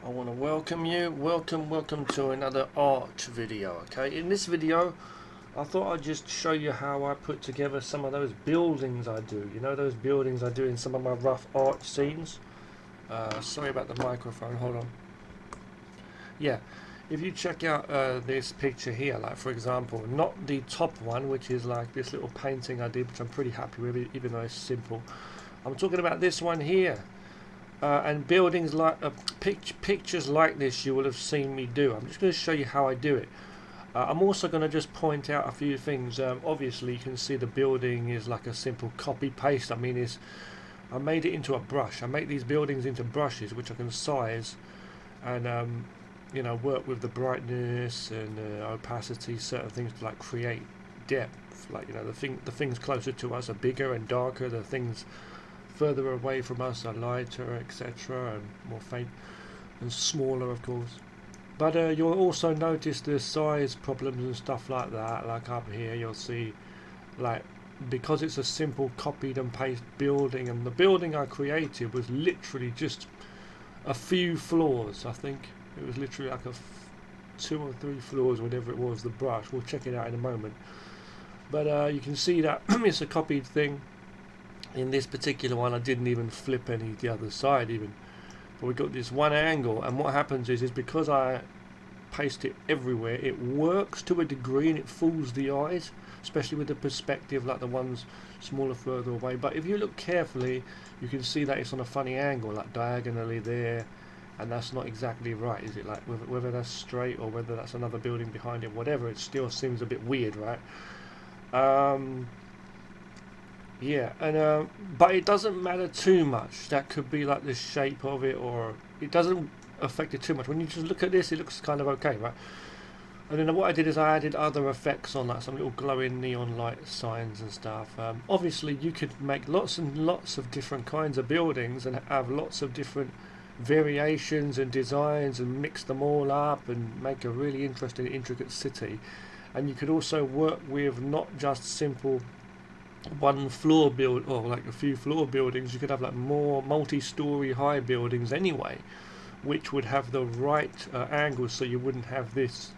I want to welcome to another art video. Okay, in this video I thought I'd just show you how I put together some of those buildings I do. You know, those buildings I do in some of my rough art scenes. Sorry about the microphone, hold on. Yeah, if you check out this picture here, like for example, not the top one, which is like this little painting I did, which I'm pretty happy with, even though it's simple. I'm talking about this one here. And buildings like pictures like this you will have seen me do. I'm just going to show you how I do it. I'm also going to just point out a few things. Obviously you can see the building is like a simple copy paste. I mean, I made it into a brush. I make these buildings into brushes which I can size and you know, work with the brightness and opacity, certain things to like create depth. Like, you know, the things closer to us are bigger and darker, the things further away from us are lighter, etc., and more faint and smaller, of course. But you'll also notice the size problems and stuff like that. Like up here, you'll see, like, because it's a simple copied and paste building, and the building I created was literally just a few floors. I think it was literally like 2 or 3 floors, whatever it was. The brush. We'll check it out in a moment. But you can see that it's a copied thing. In this particular one I didn't even flip any the other side even, but we got this one angle, and what happens is because I paste it everywhere, it works to a degree and it fools the eyes, especially with the perspective, like the ones smaller further away. But if you look carefully you can see that it's on a funny angle, like diagonally there, and that's not exactly right, is it? Like whether that's straight or whether that's another building behind it, whatever, it still seems a bit weird, right? Yeah, and but it doesn't matter too much. That could be like the shape of it, or it doesn't affect it too much. When you just look at this, it looks kind of okay, right? And then what I did is I added other effects on that, some little glowing neon light signs and stuff. Obviously, you could make lots and lots of different kinds of buildings and have lots of different variations and designs and mix them all up and make a really interesting, intricate city. And you could also work with not just simple one floor build, or like a few floor buildings. You could have like more multi-story high buildings anyway, which would have the right angles, so you wouldn't have this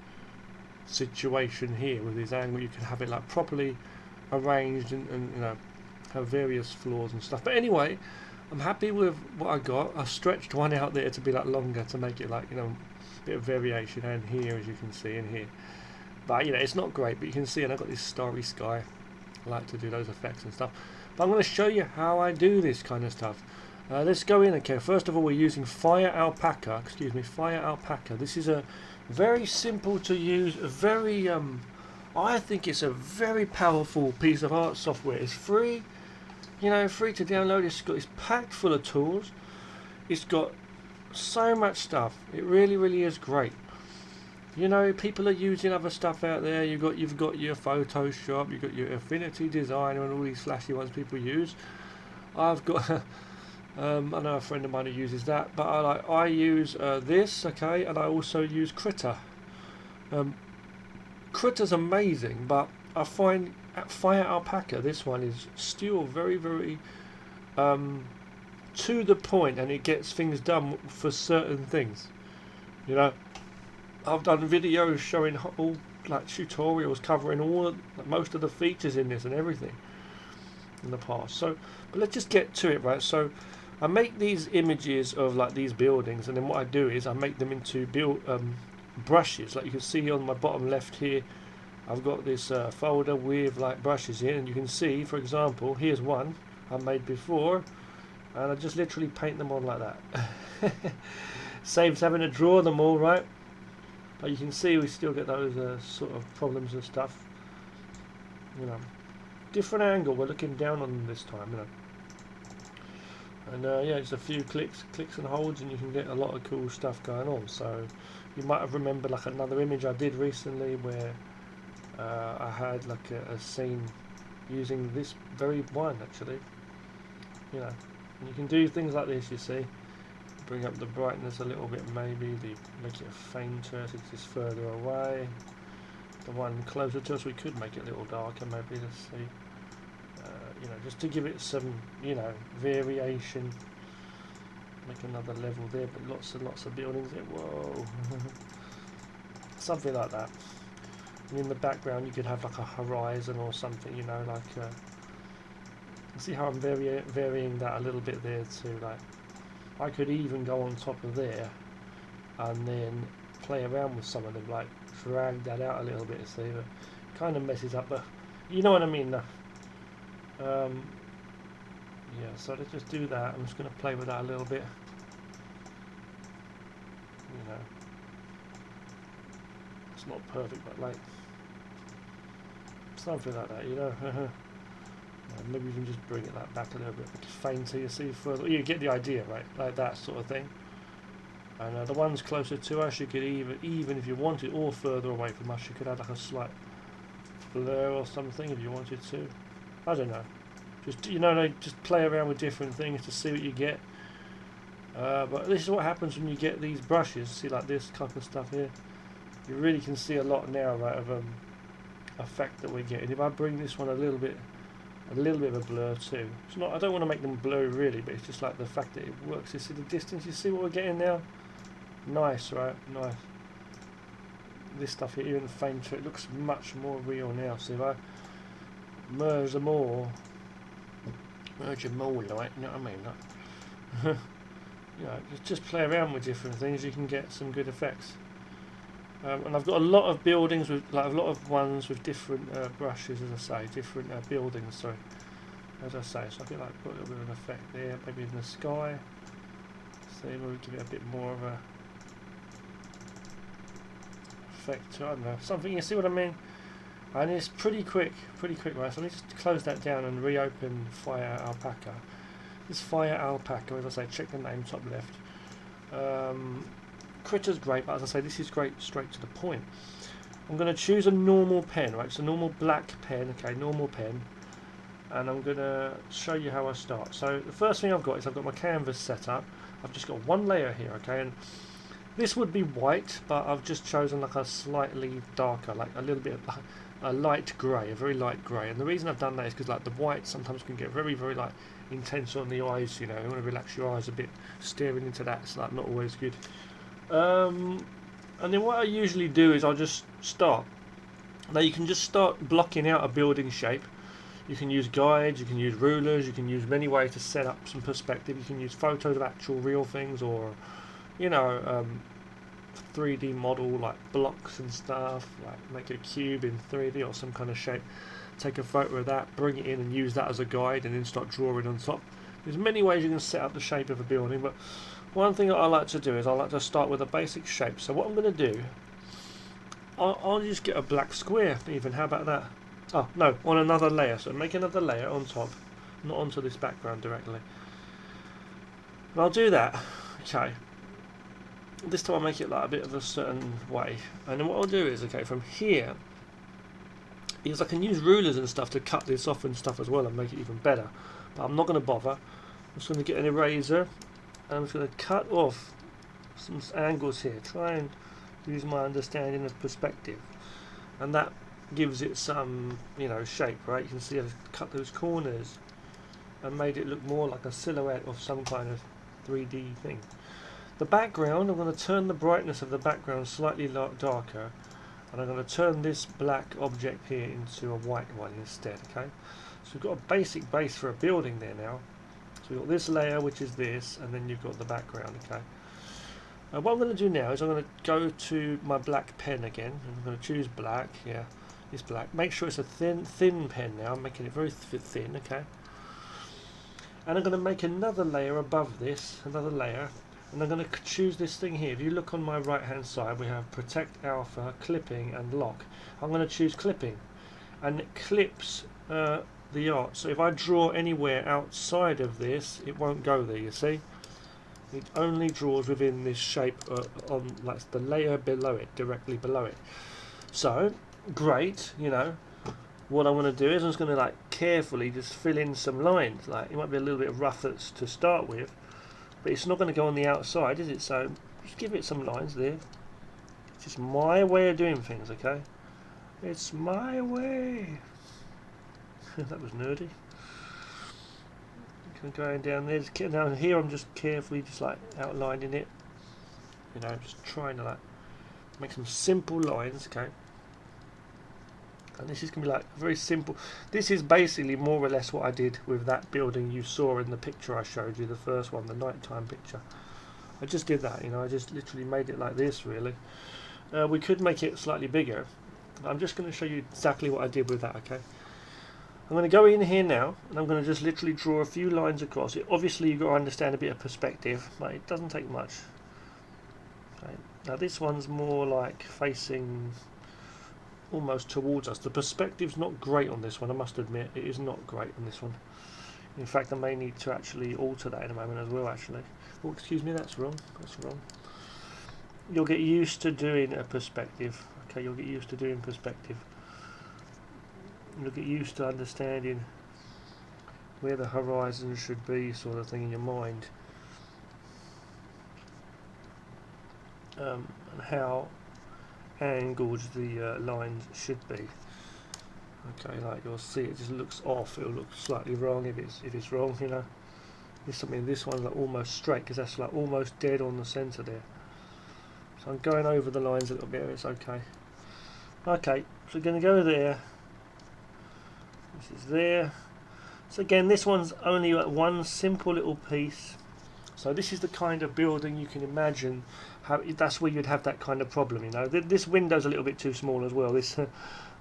situation here with this angle. You could have it like properly arranged and you know, have various floors and stuff. But anyway, I'm happy with what I got. I stretched one out there to be like longer to make it like, you know, a bit of variation, and here, as you can see in here. But you know, it's not great, but you can see, and I've got this starry sky. I like to do those effects and stuff, but I'm going to show you how I do this kind of stuff. Let's go in. Okay, first of all, we're using Fire Alpaca. Fire Alpaca. This is a very simple to use, a very I think it's a very powerful piece of art software. It's free, you know, free to download. It's packed full of tools. It's got so much stuff. It really is great. You know, people are using other stuff out there. You've got your Photoshop, you've got your Affinity Designer, and all these flashy ones people use. I've got, I know a friend of mine who uses that, but I use this, okay, and I also use Krita. Krita's amazing, but I find at Fire Alpaca, this one is still very to the point, and it gets things done for certain things. You know, I've done videos showing all, like tutorials covering most of the features in this and everything in the past. So, but let's just get to it, right? So, I make these images of like these buildings, and then what I do is I make them into brushes. Like you can see on my bottom left here, I've got this folder with like brushes in, and you can see, for example, here's one I made before, and I just literally paint them on like that. Saves having to draw them all, right? But you can see we still get those sort of problems and stuff. You know, different angle. We're looking down on them this time. You know, and yeah, just a few clicks and holds, and you can get a lot of cool stuff going on. So you might have remembered like another image I did recently where I had like a scene using this very one actually. You know, and you can do things like this. You see. Bring up the brightness a little bit, maybe make it fainter so it's just further away. The one closer to us, we could make it a little darker, maybe. Let's see. You know, just to give it some, you know, variation. make another level there, but lots and lots of buildings there. Whoa. Something like that. And in the background you could have like a horizon or something, you know, like see how I'm varying that a little bit there too. Like I could even go on top of there and then play around with some of them, like drag that out a little bit, see, but kind of messes up, but you know what I mean. Yeah, so let's just do that. I'm just going to play with that a little bit, you know. It's not perfect, but like something like that, you know. Maybe you can just bring it back a little bit, fainter, you see, further. You get the idea, right? Like that sort of thing. And the ones closer to us, you could even if you wanted, or further away from us, you could add like a slight blur or something if you wanted to. I don't know. Just, you know, like, just play around with different things to see what you get. But this is what happens when you get these brushes. See, like this type of stuff here. You really can see a lot now, right, of effect that we get. And if I bring this one a little bit of a blur too. It's not. I don't want to make them blurry really, but it's just like the fact that it works. You see the distance. You see what we're getting now. Nice, right? Nice. This stuff here, even fainter, it looks much more real now. So if I merge them all, like, you know what I mean? Like, you know, just play around with different things. You can get some good effects. And I've got a lot of buildings with, like, a lot of ones with different brushes, as I say, different buildings. Sorry, as I say. So I could like put a little bit of an effect there, maybe in the sky. See, we'll give it a bit more of a effect. I don't know, something. You see what I mean? And it's pretty quick, right? So let me just close that down and reopen Fire Alpaca. This Fire Alpaca, as I say, check the name top left. Critter's great, but as I say, this is great straight to the point. I'm going to choose a normal pen, right? It's a normal black pen, okay, normal pen. And I'm going to show you how I start. So the first thing I've got is I've got my canvas set up. I've just got one layer here, okay, and this would be white, but I've just chosen like a slightly darker, like a little bit of a light grey, a very light grey. And the reason I've done that is because like the white sometimes can get very, very like intense on the eyes, you know. You want to relax your eyes a bit, staring into that, it's like not always good. And then what I usually do is I'll just start. Now you can just start blocking out a building shape. You can use guides, you can use rulers, you can use many ways to set up some perspective. You can use photos of actual real things, or, you know, 3D model like blocks and stuff, like make a cube in 3D or some kind of shape. Take a photo of that, bring it in and use that as a guide, and then start drawing on top. There's many ways you can set up the shape of a building, but one thing that I like to do is I like to start with a basic shape. So what I'm going to do, I'll just get a black square even. How about that? Oh no, on another layer. So make another layer on top, not onto this background directly. And I'll do that. Okay. This time I'll make it like a bit of a certain way. And then what I'll do is, okay, from here, is I can use rulers and stuff to cut this off and stuff as well and make it even better. But I'm not going to bother. I'm just going to get an eraser and I'm just going to cut off some angles here. Try and use my understanding of perspective. And that gives it some, you know, shape, right? You can see I've cut those corners and made it look more like a silhouette of some kind of 3D thing. The background, I'm going to turn the brightness of the background slightly darker, and I'm going to turn this black object here into a white one instead, okay? So we've got a basic base for a building there now. So we've got this layer, which is this, and then you've got the background, okay? What I'm going to do now is I'm going to go to my black pen again. I'm going to choose black, yeah, it's black. Make sure it's a thin pen now. I'm making it very thin, okay? And I'm going to make another layer above this, another layer. And I'm going to choose this thing here. If you look on my right hand side, we have protect alpha, clipping and lock. I'm going to choose clipping, and it clips the art. So if I draw anywhere outside of this, it won't go there, you see. It only draws within this shape on like the layer below it, directly below it. So great, you know. What I want to do is I'm just going to like carefully just fill in some lines. Like it might be a little bit rough to start with, but it's not going to go on the outside, is it? So just give it some lines there. It's just my way of doing things, okay? It's my way. That was nerdy. going down there. Down here I'm just carefully just like outlining it, you know, just trying to like make some simple lines, okay. And this is going to be like very simple. This is basically more or less what I did with that building you saw in the picture I showed you, the first one, the nighttime picture. I just did that, you know, I just literally made it like this really. We could make it slightly bigger. I'm just going to show you exactly what I did with that, okay. I'm going to go in here now and I'm going to just literally draw a few lines across it. Obviously you've got to understand a bit of perspective, but it doesn't take much. Okay. Now this one's more like facing almost towards us. The perspective's not great on this one, I must admit. It is not great on this one. In fact, I may need to actually alter that in a moment as well, actually. Oh, excuse me, that's wrong. That's wrong. You'll get used to doing a perspective. Okay, you'll get used to doing perspective. You'll get used to understanding where the horizon should be, sort of thing, in your mind. And how angled the lines should be. Okay, like you'll see, it just looks off. It'll look slightly wrong if it's wrong, you know. There's something. This one's like almost straight because that's like almost dead on the centre there. So I'm going over the lines a little bit. It's okay. Okay, so we're going to go there. This is there. So again, this one's only like one simple little piece. So this is the kind of building you can imagine. That's where you'd have that kind of problem, you know. This window's a little bit too small as well, this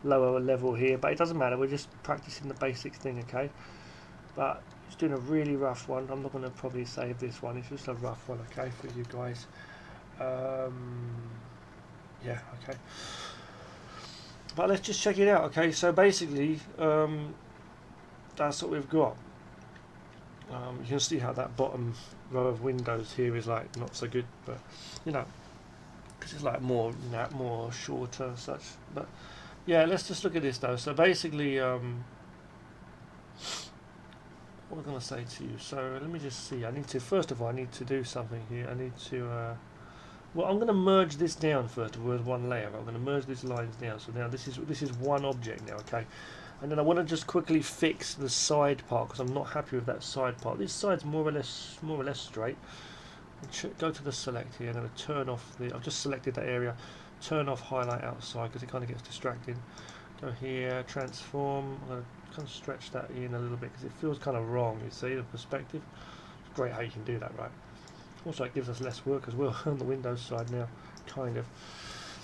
lower level here, but it doesn't matter, we're just practicing the basic thing, okay. But it's doing a really rough one. I'm not going to probably save this one, it's just a rough one, okay, for you guys. Yeah, okay. But let's just check it out, okay. So basically, that's what we've got. You can see how that bottom row of windows here is like not so good, but you know, because it's like more shorter and such. But yeah, let's just look at this though. So basically, what am I going to say to you? So let me just see. First of all, I need to do something here. I need to well, I'm going to merge this down first of all as one layer. I'm going to merge these lines down. So now this is one object now, okay. And then I want to just quickly fix the side part because I'm not happy with that side part. This side's more or less straight. Go to the select here. I'm going to turn off I've just selected that area. Turn off highlight outside because it kind of gets distracting. Go here, transform. I'm going to kind of stretch that in a little bit because it feels kind of wrong. You see the perspective. It's great how you can do that, right? Also, it gives us less work as well on the Windows side now, kind of.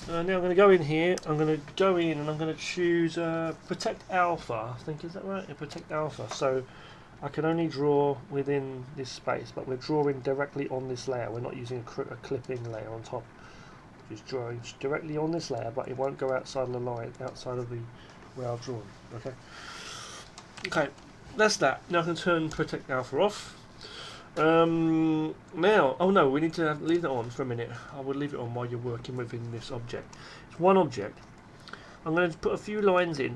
Now I'm going to go in here, I'm going to go in and I'm going to choose Protect Alpha, I think, is that right? Yeah, Protect Alpha. So I can only draw within this space, but we're drawing directly on this layer. We're not using a clipping layer on top. We're just drawing directly on this layer, but it won't go outside of the line, outside of the where I've drawn. Okay. Okay, that's that. Now I can turn Protect Alpha off. Now, oh no, we need to leave it on for a minute. I would leave it on while you're working within this object. It's one object. I'm going to put a few lines in,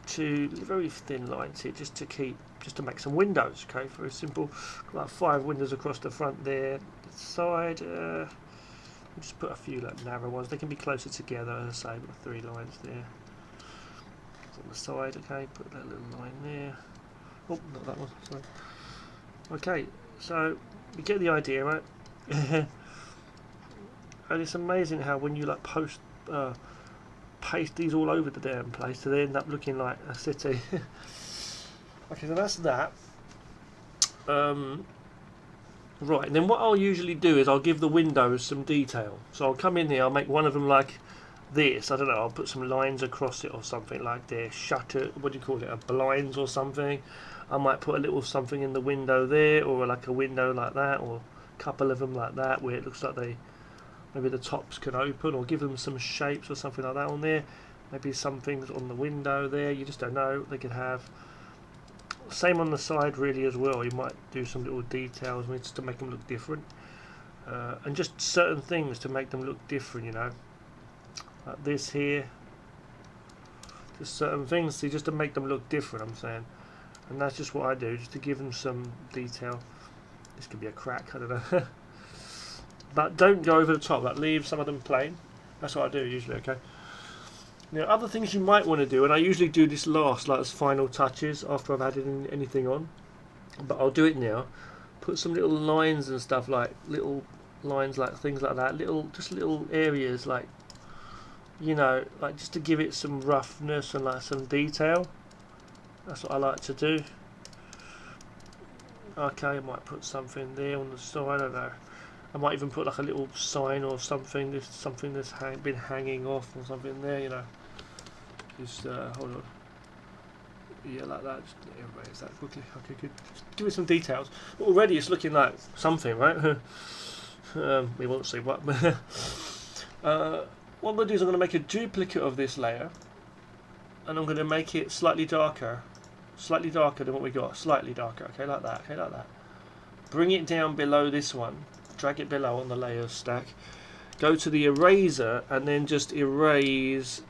very thin lines here, just to make some windows. Okay, very simple. Got like 5 windows across the front there. The side, just put a few like narrow ones. They can be closer together, as I say. Got 3 lines there. On the side, okay. Put that little line there. Oh, not that one. Sorry. Okay. So you get the idea, right? And it's amazing how when you like paste these all over the damn place, so they end up looking like a city. Okay, so that's that. Right, and then what I'll usually do is I'll give the windows some detail. So I'll come in here, I'll make one of them like this. I don't know, I'll put some lines across it or something like this. Shutter, what do you call it? A blinds or something. I might put a little something in the window there, or like a window like that, or a couple of them like that, where it looks like maybe the tops can open, or give them some shapes or something like that on there. Maybe some things on the window there, you just don't know. They could have same on the side really as well. You might do some little details just to make them look different, and just certain things to make them look different, you know, like this here. Just certain things just to make them look different, I'm saying. And that's just what I do, just to give them some detail. This could be a crack, I don't know. But don't go over the top, like leave some of them plain. That's what I do usually, okay? Now other things you might want to do, and I usually do this last, like as final touches after I've added anything on. but I'll do it now. Put some little lines and stuff, like little lines, like things like that, just little areas, like, you know, like just to give it some roughness and like some detail. That's what I like to do. Okay, I might put something there on the side, I don't know. I might even put like a little sign or something, something that's been hanging off or something there, you know. Just hold on. Yeah, like that. Just erase that quickly. Okay, good. Just give it some details. Already it's looking like something, right? We won't see what. What I'm going to do is I'm going to make a duplicate of this layer, and I'm going to make it slightly darker than what we got. Slightly darker. Okay, like that. Okay, like that. Bring it down below this one. Drag it below on the layer stack. Go to the eraser and then just erase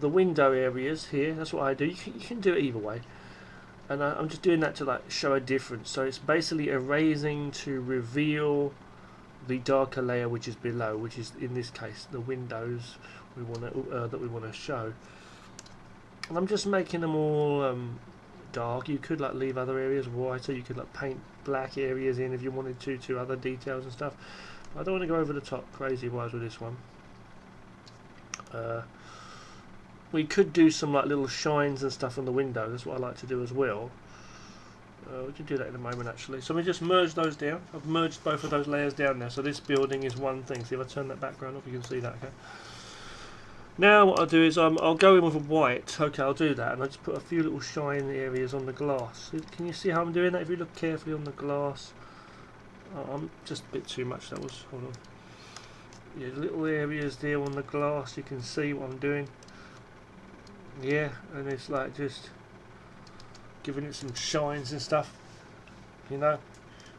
the window areas here. That's what I do. You can do it either way, and I'm just doing that to like show a difference. So it's basically erasing to reveal the darker layer which is below, which is in this case the windows we want to that we want to show. And I'm just making them all dark. You could like leave other areas whiter. You could like paint black areas in if you wanted to other details and stuff. I don't want to go over the top crazy wise with this one. We could do some like little shines and stuff on the window. That's what I like to do as well. We can do that in a moment actually. So we just merge those down. I've merged both of those layers down now. So this building is one thing. See if I turn that background off, you can see that. Okay. Now what I'll do is I'll go in with a white. Okay, I'll do that, and I just put a few little shine areas on the glass. Can you see how I'm doing that? If you look carefully on the glass, I'm just a bit too much. That was, hold on. Yeah, little areas there on the glass. You can see what I'm doing. Yeah, and it's like just giving it some shines and stuff. You know,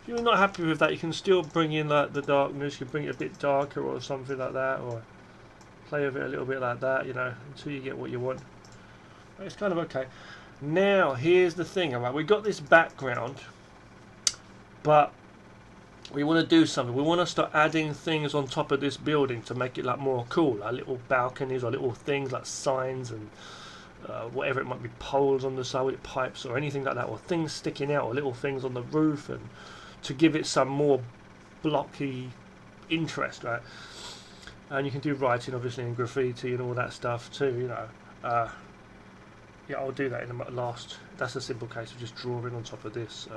if you're not happy with that, you can still bring in like the darkness. You can bring it a bit darker or something like that, or play with it a little bit like that, you know, until you get what you want. But it's kind of okay. Now here's the thing, alright, we got this background, but we want to do something. We want to start adding things on top of this building to make it like more cool, like little balconies or little things like signs and whatever it might be, poles on the side with pipes or anything like that, or things sticking out, or little things on the roof, and to give it some more blocky interest, right? And you can do writing obviously and graffiti and all that stuff too, you know. Yeah, I'll do that in the last. That's a simple case of just drawing on top of this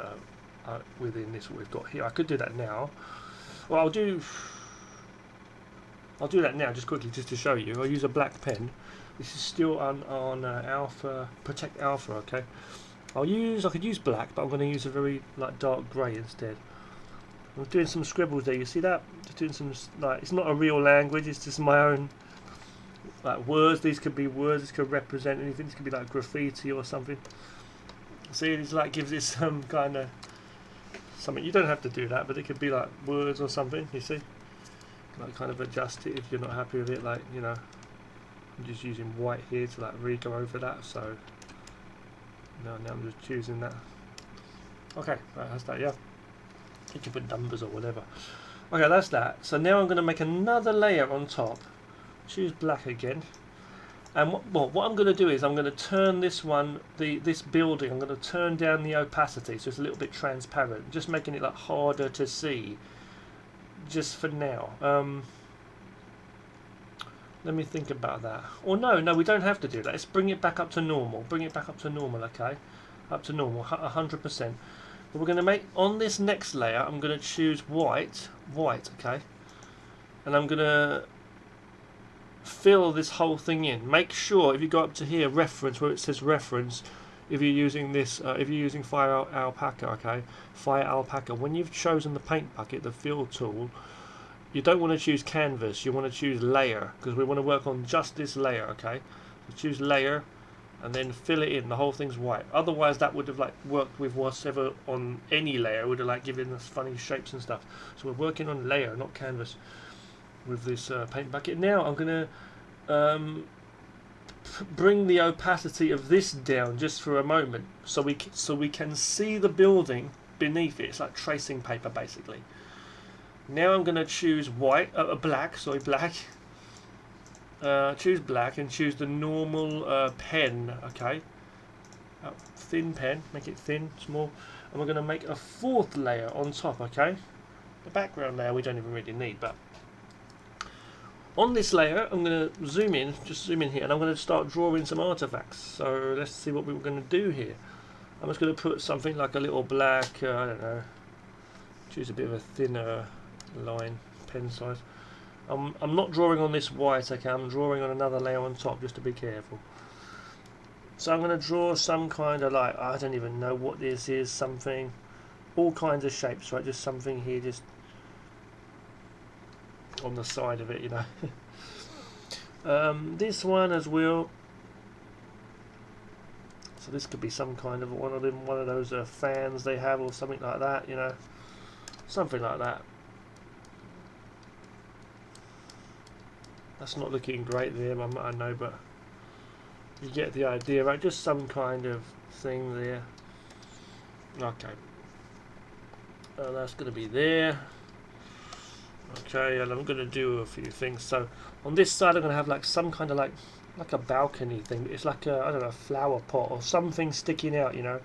within this what we've got here. I could do that now. Well, I'll do that now just quickly just to show you. I'll use a black pen. This is still on Alpha, Protect Alpha, okay. I could use black, but I'm going to use a very like dark grey instead. I'm doing some scribbles there, you see that? Just doing some, like, it's not a real language, it's just my own, like, words. These could be words, this could represent anything, this could be like graffiti or something. See, it's like, gives it some kind of, something, you don't have to do that, but it could be like words or something, you see? Like, kind of adjust it if you're not happy with it, like, you know. I'm just using white here to like really go over that, so, now I'm just choosing that. Okay, right, that's that, yeah. You can put numbers or whatever. Okay, that's that. So now I'm going to make another layer on top. Choose black again. And what I'm going to do is I'm going to turn this one, this building, I'm going to turn down the opacity so it's a little bit transparent. Just making it like harder to see. Just for now. Let me think about that. Or no, we don't have to do that. Let's bring it back up to normal. Bring it back up to normal, okay? Up to normal, 100%. But we're going to make, on this next layer, I'm going to choose white, okay? And I'm going to fill this whole thing in. Make sure, if you go up to here, reference, where it says reference, if you're using this, if you're using Fire Alpaca, okay? Fire Alpaca, when you've chosen the paint bucket, the fill tool, you don't want to choose canvas, you want to choose layer, because we want to work on just this layer, okay? So choose layer, and then fill it in. The whole thing's white. Otherwise, that would have like worked with whatever on any layer. Would have like given us funny shapes and stuff. So we're working on layer, not canvas, with this paint bucket. Now I'm gonna bring the opacity of this down just for a moment, so we can see the building beneath it. It's like tracing paper basically. Now I'm gonna choose black. Choose black and choose the normal pen, okay? a thin pen, make it thin, small, and we're going to make a fourth layer on top, okay? The background layer we don't even really need, but on this layer I'm going to zoom in, just zoom in here, and I'm going to start drawing some artifacts. So let's see what we were going to do here. I'm just going to put something like a little black, I don't know, choose a bit of a thinner line, pen size. I'm not drawing on this white, okay, I'm drawing on another layer on top, just to be careful. So I'm going to draw some kind of, like, I don't even know what this is, something, all kinds of shapes, right, just something here, just on the side of it, you know. This one as well, so this could be some kind of one of those fans they have, or something like that, you know, something like that. That's not looking great there, I know, but you get the idea, right? Just some kind of thing there. Okay. That's going to be there. Okay, and I'm going to do a few things. So on this side I'm going to have like some kind of like a balcony thing. It's like a, I don't know, a flower pot or something sticking out, you know,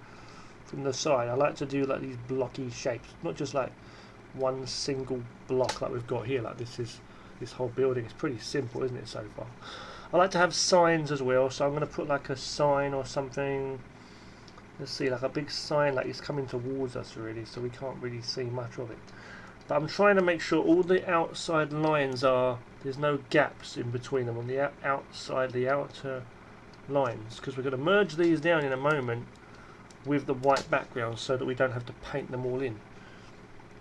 from the side. I like to do like these blocky shapes, not just like one single block like we've got here. Like this whole building is pretty simple, isn't it, so far? I like to have signs as well, so I'm going to put like a sign or something. Let's see, like a big sign, like it's coming towards us really, so we can't really see much of it. But I'm trying to make sure all the outside lines there's no gaps in between them on the outside, the outer lines, because we're going to merge these down in a moment with the white background so that we don't have to paint them all in.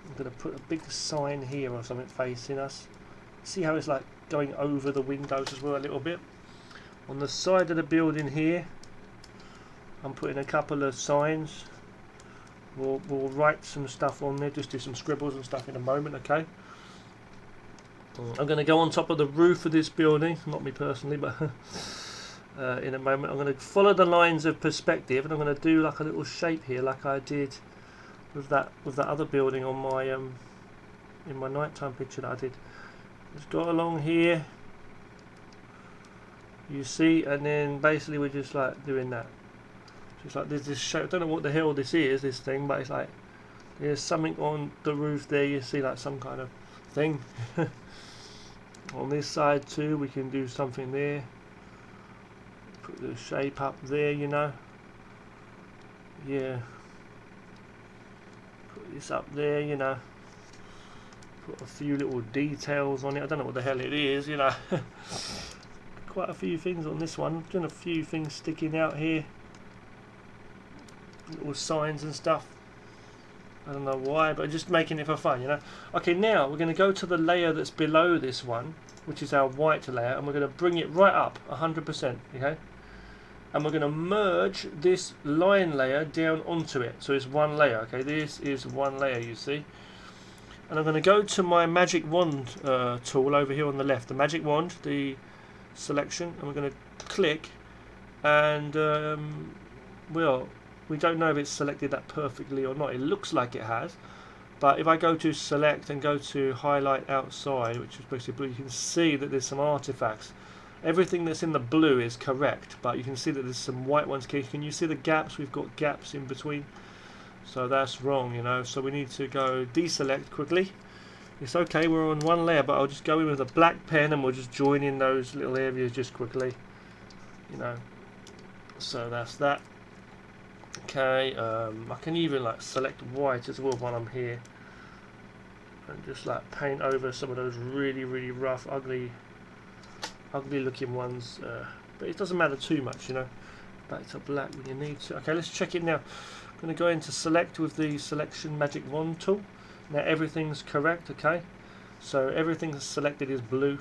I'm going to put a big sign here or something facing us. See how it's like going over the windows as well a little bit. On the side of the building here, I'm putting a couple of signs. We'll write some stuff on there, just do some scribbles and stuff in a moment, okay? I'm going to go on top of the roof of this building, not me personally, but in a moment. I'm going to follow the lines of perspective, and I'm going to do like a little shape here, like I did with that other building on my in my nighttime picture that I did. Just go along here, you see, and then basically we're just like doing that. Just like there's this shape. I don't know what the hell this is, this thing, but it's like there's something on the roof there. You see like some kind of thing. On this side too, we can do something there. Put the shape up there, you know. Yeah. Put this up there, you know. Put a few little details on it. I don't know what the hell it is, you know. Quite a few things on this one. Doing a few things sticking out here. Little signs and stuff. I don't know why, but just making it for fun, you know. Okay, now we're going to go to the layer that's below this one, which is our white layer, and we're going to bring it right up 100%, okay? And we're going to merge this line layer down onto it, so it's one layer, okay? This is one layer, you see. And I'm going to go to my magic wand tool over here on the left, the magic wand, the selection, and we're going to click, and well, we don't know if it's selected that perfectly or not. It looks like it has, but if I go to select and go to highlight outside, which is basically blue, you can see that there's some artifacts. Everything that's in the blue is correct, but you can see that there's some white ones. Can you see the gaps? We've got gaps in between, so that's wrong, you know. So we need to go deselect quickly. It's okay, we're on one layer, but I'll just go in with a black pen and we'll just join in those little areas just quickly, you know. So that's that. Okay, I can even like select white as well while I'm here, and just like paint over some of those really rough, ugly looking ones. But it doesn't matter too much, you know. Back to black when you need to. Okay, let's check it now. I'm going to go into select with the selection magic wand tool. Now everything's correct, okay. So everything selected is blue.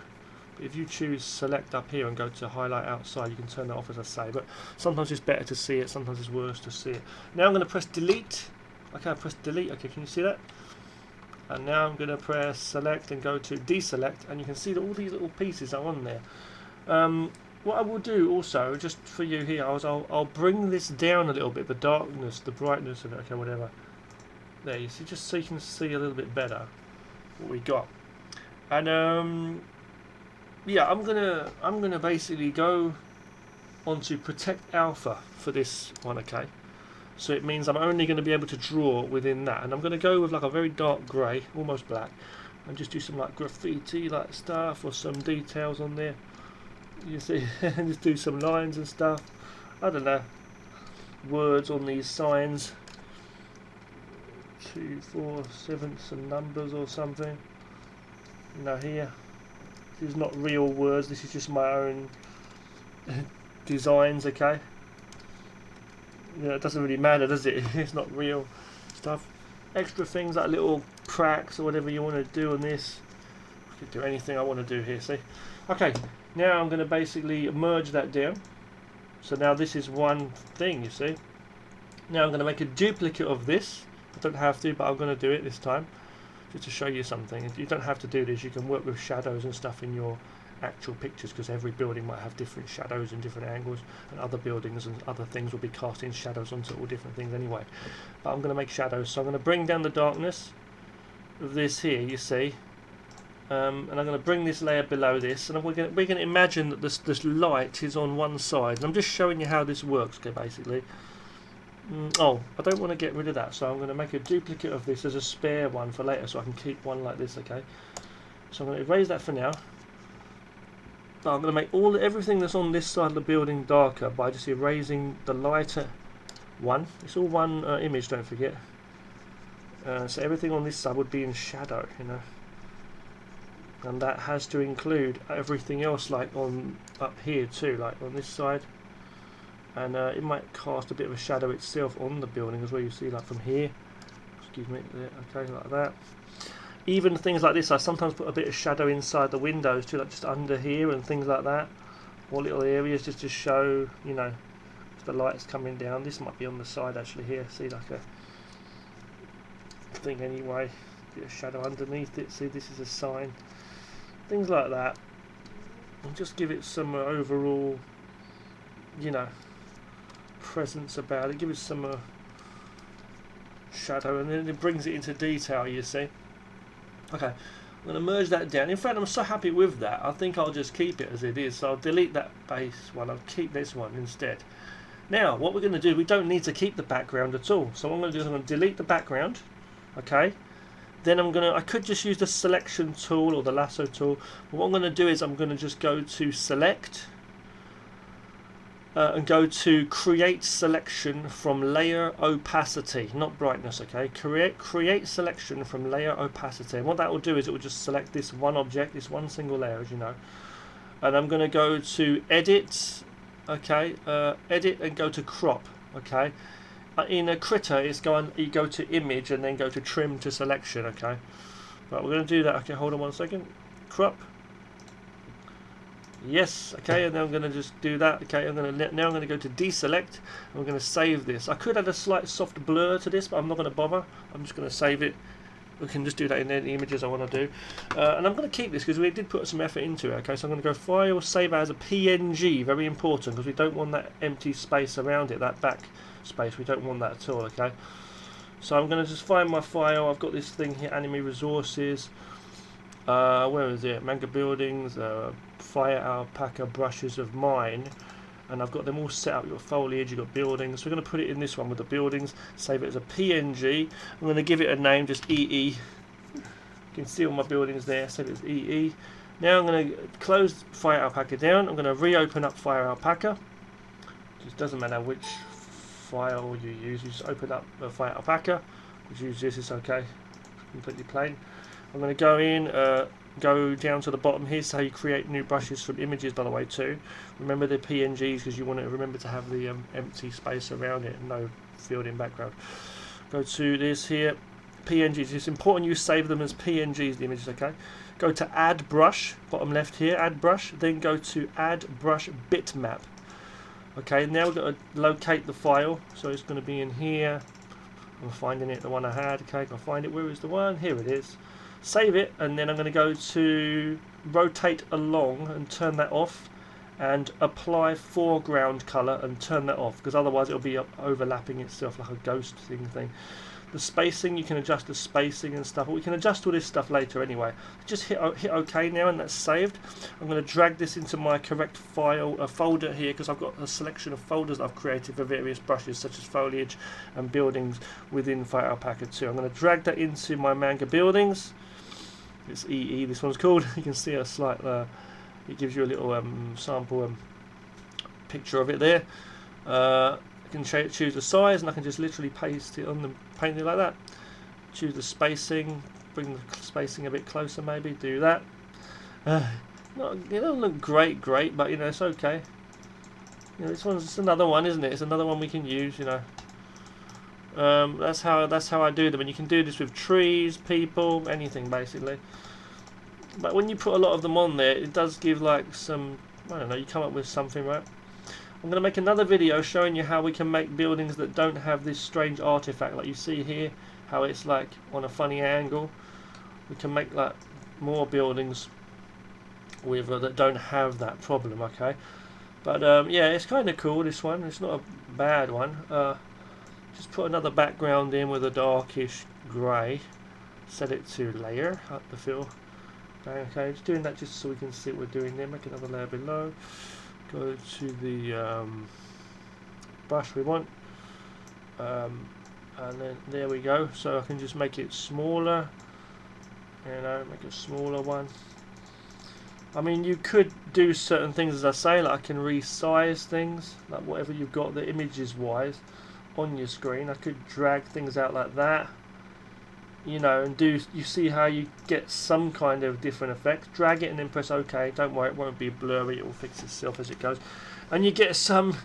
If you choose select up here and go to highlight outside, you can turn that off, as I say, but sometimes it's better to see it, sometimes it's worse to see it. Now I'm going to press delete. Okay, I press delete. Okay, can you see that? And now I'm going to press select and go to deselect, and you can see that all these little pieces are on there. What I will do also, just for you here, I'll bring this down a little bit, the darkness, the brightness of it, okay, whatever. There, you see, just so you can see a little bit better what we got. And yeah, I'm gonna basically go onto Protect Alpha for this one, okay? So it means I'm only going to be able to draw within that, and I'm going to go with like a very dark grey, almost black, and just do some like graffiti like stuff or some details on there. You see, and just do some lines and stuff. I don't know, words on these signs. 2, 4, 7, some numbers or something. You know, here. This is not real words. This is just my own designs, okay? You know, it doesn't really matter, does it? It's not real stuff. Extra things like little cracks or whatever you want to do on this. I could do anything I want to do here, see? Okay, now I'm going to basically merge that down. So now this is one thing, you see. Now I'm going to make a duplicate of this. I don't have to, but I'm going to do it this time. Just to show you something. You don't have to do this. You can work with shadows and stuff in your actual pictures, because every building might have different shadows and different angles, and other buildings and other things will be casting shadows onto all different things anyway. But I'm going to make shadows, so I'm going to bring down the darkness of this here, you see, and I'm going to bring this layer below this, and we're going to imagine that this light is on one side, and I'm just showing you how this works, okay, basically. Oh, I don't want to get rid of that, so I'm going to make a duplicate of this as a spare one for later, so I can keep one like this, okay. So I'm going to erase that for now. But I'm going to make everything that's on this side of the building darker by just erasing the lighter one. It's all one image, don't forget. So everything on this side would be in shadow, you know. And that has to include everything else, like on up here too, like on this side. And it might cast a bit of a shadow itself on the building as well, you see, like from here. Excuse me, okay, like that. Even things like this, I sometimes put a bit of shadow inside the windows too, like just under here and things like that, or little areas just to show, you know, if the light's coming down. This might be on the side actually here, see, like a thing anyway, bit of shadow underneath it, see, this is a sign, things like that, and just give it some overall, you know, presence about it, give it some shadow, and then it brings it into detail, you see. Okay, I'm going to merge that down. In fact, I'm so happy with that, I think I'll just keep it as it is. So I'll delete that base one, I'll keep this one instead. Now, what we're going to do, we don't need to keep the background at all. So what I'm going to do is I'm going to delete the background, okay? Then I could just use the selection tool or the lasso tool. But what I'm going to do is I'm going to just go to select, and go to create selection from layer opacity, not brightness, okay? Create selection from layer opacity, and what that will do is it will just select this one object, this one single layer, as you know. And I'm going to go to edit, okay, edit and go to crop, okay. In a Krita, you go to image and then go to trim to selection, okay. Right, we're going to do that. Okay, hold on one second. Crop. Yes, okay, and then I'm going to just do that. Okay, now I'm going to go to deselect, and we're going to save this. I could add a slight soft blur to this, but I'm not going to bother. I'm just going to save it. We can just do that in any images I want to do. And I'm going to keep this because we did put some effort into it. Okay, so I'm going to go File, Save As a PNG, very important, because we don't want that empty space around it, that back space. We don't want that at all, okay? So I'm going to just find my file. I've got this thing here, Anime Resources. Where is it? Manga Buildings, Fire Alpaca Brushes of Mine, and I've got them all set up. You've got foliage, you've got buildings. So we're going to put it in this one with the buildings, save it as a PNG. I'm going to give it a name, just EE. You can see all my buildings there, save it as EE. Now I'm going to close Fire Alpaca down. I'm going to reopen up Fire Alpaca. It doesn't matter which file you use, you just open up Fire Alpaca. Just use this, it's okay, completely plain. I'm going to go in, go down to the bottom here. So how you create new brushes from images, by the way, too. Remember the PNGs, because you want to remember to have the empty space around it, no field in background. Go to this here, PNGs. It's important you save them as PNGs, the images, okay? Go to Add Brush, bottom left here, Add Brush. Then go to Add Brush Bitmap. Okay, now we've got to locate the file. So it's going to be in here. I'm finding it, the one I had. Okay, I can find it. Where is the one? Here it is. Save it, and then I'm going to go to rotate along and turn that off, and apply foreground color and turn that off, because otherwise it'll be overlapping itself like a ghost thing. The spacing, you can adjust the spacing and stuff, but we can adjust all this stuff later anyway. Just hit OK now, and that's saved. I'm going to drag this into my correct file folder here, because I've got a selection of folders that I've created for various brushes such as foliage and buildings within Photo Alpaca 2. I'm going to drag that into my manga buildings. It's EE, this one's called. You can see a slight, it gives you a little sample picture of it there. I can choose the size, and I can just literally paste it on the painting like that. Choose the spacing, bring the spacing a bit closer, maybe do that. It doesn't look great, but you know, it's okay. You know, this one's just another one, isn't it? It's another one we can use, you know. That's how I do them, and you can do this with trees, people, anything basically. But when you put a lot of them on there, it does give like some, I don't know, you come up with something, right? I'm going to make another video showing you how we can make buildings that don't have this strange artifact, like you see here, how it's like on a funny angle. We can make like more buildings with that don't have that problem, okay? But yeah, it's kind of cool, this one. It's not a bad one. Just put another background in with a darkish grey. Set it to layer, up the fill. Okay, just doing that just so we can see what we're doing there. Make another layer below. Go to the brush we want, and then there we go. So I can just make it smaller, you know, make a smaller one. I mean, you could do certain things, as I say, like I can resize things, like whatever you've got the images wise on your screen. I could drag things out like that, you know, and do, you see how you get some kind of different effect. Drag it and then press OK. Don't worry, it won't be blurry, it will fix itself as it goes, and you get some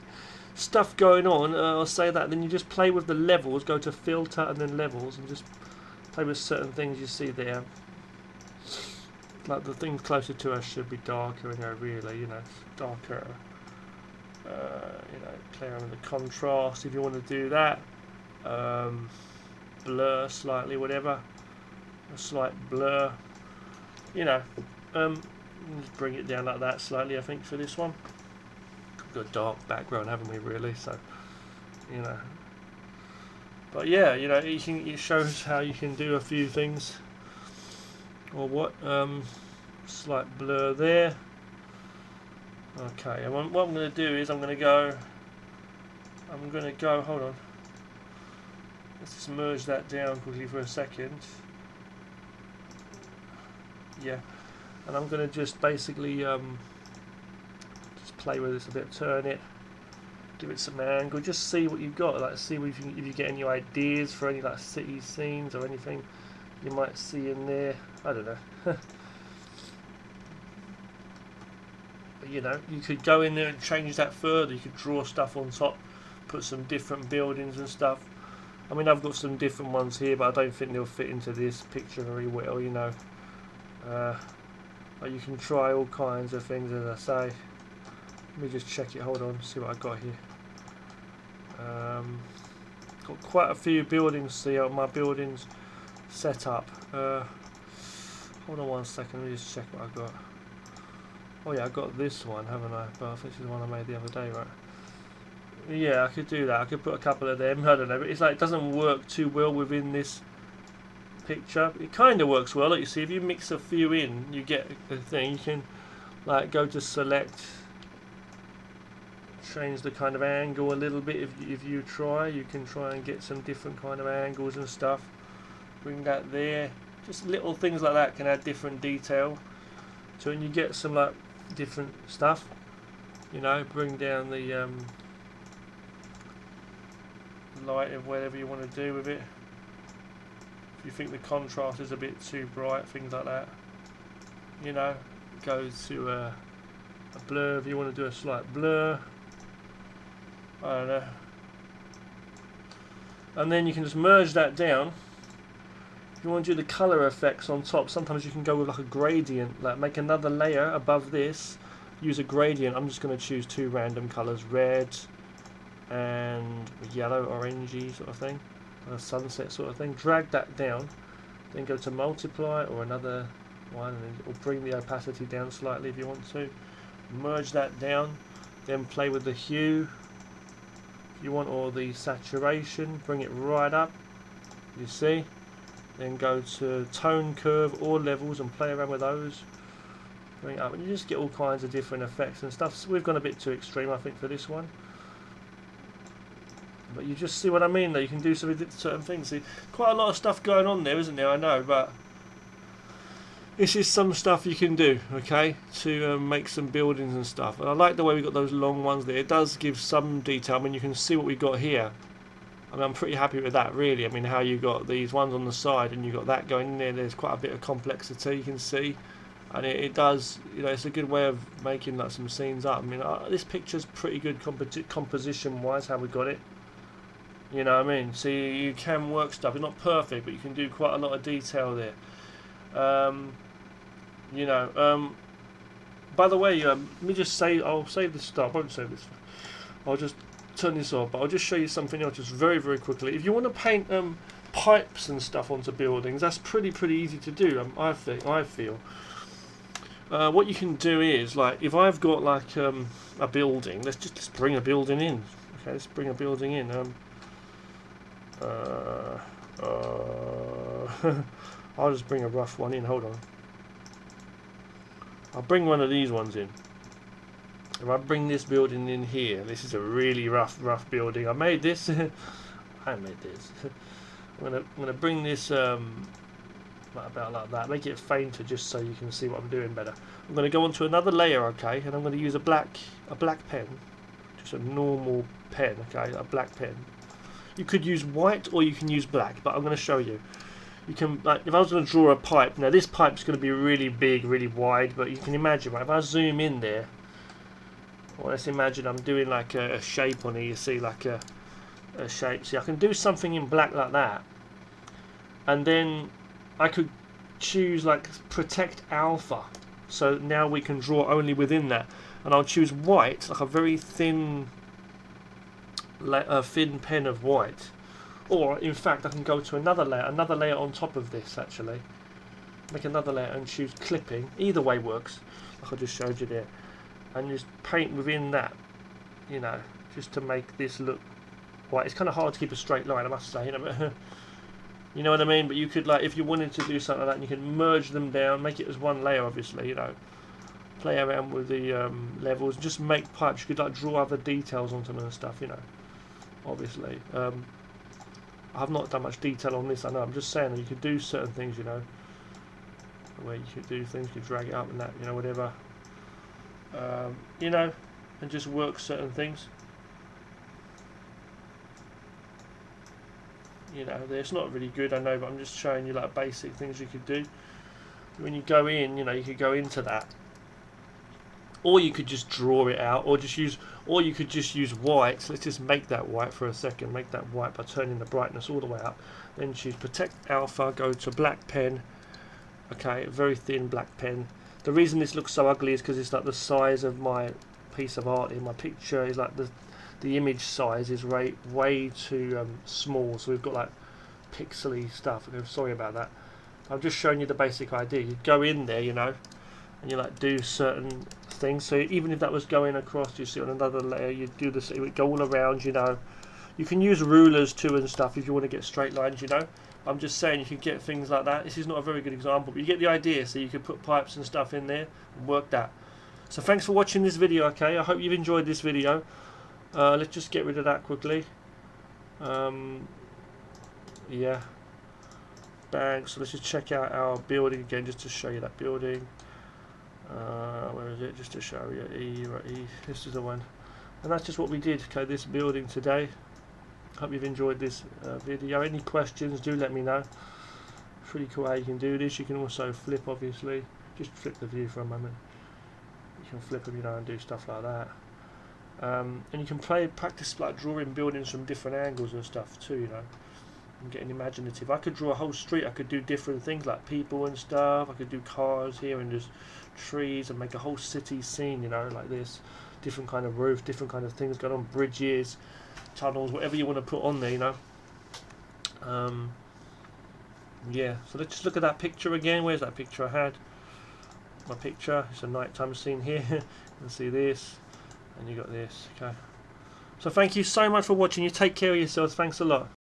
stuff going on. I'll say that. Then you just play with the levels, go to filter and then levels, and just play with certain things you see there. Like the things closer to us should be darker, you know, really, you know, darker, you know, play around with the contrast if you want to do that. Blur slightly, whatever, a slight blur, you know. Just bring it down like that slightly, I think, for this one. We've got a dark background, haven't we, really? So, you know. But yeah, you know, it shows how you can do a few things. Or what? Slight blur there. Okay, and what I'm going to do is I'm going to go. Hold on. Let's just merge that down quickly for a second. Yeah, and I'm going to just basically just play with this a bit, turn it, give it some angle, just see what you've got. Like, see if you get any ideas for any like city scenes or anything you might see in there. I don't know. But you know, you could go in there and change that further. You could draw stuff on top, put some different buildings and stuff. I mean, I've got some different ones here, but I don't think they'll fit into this picture very well, you know. But you can try all kinds of things, as I say. Let me just check it. Hold on, see what I got here. Got quite a few buildings. See my buildings set up. Hold on one second. Let me just check what I got. Oh yeah, I got this one, haven't I? But I think this is the one I made the other day, right? Yeah, I could do that. I could put a couple of them. I don't know, but it's like it doesn't work too well within this picture. It kind of works well. Like you see, if you mix a few in, you get a thing. You can like go to select, change the kind of angle a little bit. If you try, you can try and get some different kind of angles and stuff. Bring that there. Just little things like that can add different detail. So when you get some like different stuff, you know, bring down the light of whatever you want to do with it. If you think the contrast is a bit too bright, things like that, you know, go to a blur if you want to do a slight blur. I don't know. And then you can just merge that down. If you want to do the colour effects on top, sometimes you can go with like a gradient, like make another layer above this, use a gradient. I'm just going to choose two random colours, red and yellow, orangey sort of thing, a sunset sort of thing. Drag that down, then go to multiply or another one, and it will bring the opacity down slightly if you want to. Merge that down, then play with the hue if you want, or the saturation, bring it right up. You see? Then go to tone curve or levels and play around with those. Bring it up and you just get all kinds of different effects and stuff. So we've gone a bit too extreme I think for this one. But you just see what I mean though, you can do certain things. See, quite a lot of stuff going on there, isn't there? I know, but this is some stuff you can do, okay, to make some buildings and stuff. And I like the way we got those long ones there. It does give some detail. I mean, you can see what we got here. I mean, I'm pretty happy with that, really. I mean, how you got these ones on the side and you got that going in there. There's quite a bit of complexity you can see, and it does, you know, it's a good way of making like some scenes up. I mean, this picture's pretty good composition-wise, how we got it. You know what I mean? So you can work stuff. It's not perfect, but you can do quite a lot of detail there. You know, by the way, let me just say, I'll save this stuff. I won't save this. I'll just turn this off, but I'll just show you something else just very, very quickly. If you want to paint pipes and stuff onto buildings, that's pretty easy to do. I feel. What you can do is, like, if I've got like a building, let's bring a building in. Okay, let's bring a building in. I'll just bring a rough one in. Hold on. I'll bring one of these ones in. If I bring this building in here, this is a really rough building. I made this. I made this. I'm gonna bring this about like that. Make it fainter just so you can see what I'm doing better. I'm gonna go onto another layer, okay, and I'm gonna use a black pen, just a normal pen, okay, a black pen. You could use white or you can use black, but I'm gonna show you. You can, like, if I was going to draw a pipe, now this pipe's going to be really big, really wide, but you can imagine, right, if I zoom in there, well, let's imagine I'm doing like a shape on here, you see, like a shape. See, I can do something in black like that, and then I could choose like protect alpha, so now we can draw only within that, and I'll choose white, like a very thin pen of white. Or, in fact, I can go to another layer on top of this, actually. Make another layer and choose clipping. Either way works, like I just showed you there. And just paint within that, you know, just to make this look white. It's kind of hard to keep a straight line, I must say, you know, but you know what I mean? But you could, like, if you wanted to do something like that, you can merge them down, make it as one layer, obviously, you know. Play around with the levels, and just make pipes. You could, like, draw other details onto them and stuff, you know, obviously. I've not done much detail on this, I know, I'm just saying that you could do certain things, you know, where you could do things, you could drag it up and that, you know, whatever, you know, and just work certain things, you know. It's not really good, I know, but I'm just showing you like basic things you could do. When you go in, you know, you could go into that, or you could just draw it out, or you could just use white. So let's just make that white for a second. Make that white by turning the brightness all the way up. Then choose protect alpha. Go to black pen. Okay, very thin black pen. The reason this looks so ugly is because it's like the size of my piece of art in my picture is like the image size is way too small. So we've got like pixely stuff. Okay, sorry about that. I'm just showing you the basic idea. You go in there, you know, and you like do certain things. So even if that was going across, you see on another layer, you do this, it would go all around, you know. You can use rulers too and stuff if you want to get straight lines, you know. I'm just saying you can get things like that. This is not a very good example, but you get the idea. So you can put pipes and stuff in there and work that. So thanks for watching this video, okay. I hope you've enjoyed this video. Let's just get rid of that quickly. Yeah, bang. So let's just check out our building again, just to show you that building. Where is it? Just to show you, right, E. This is the one, and that's just what we did. Okay, this building today. Hope you've enjoyed this video. Any questions? Do let me know. Pretty cool how you can do this. You can also flip, obviously. Just flip the view for a moment. You can flip them, you know, and do stuff like that. And you can practice like drawing buildings from different angles and stuff too, you know. And getting imaginative. I could draw a whole street. I could do different things like people and stuff. I could do cars here and just trees and make a whole city scene, you know, like this. Different kind of roof, different kind of things going on, bridges, tunnels, whatever you want to put on there, you know. Yeah, so let's just look at that picture again. Where's that picture I had? My picture. It's a nighttime scene here. You can see this, and you got this. Okay. So thank you so much for watching. You take care of yourselves. Thanks a lot.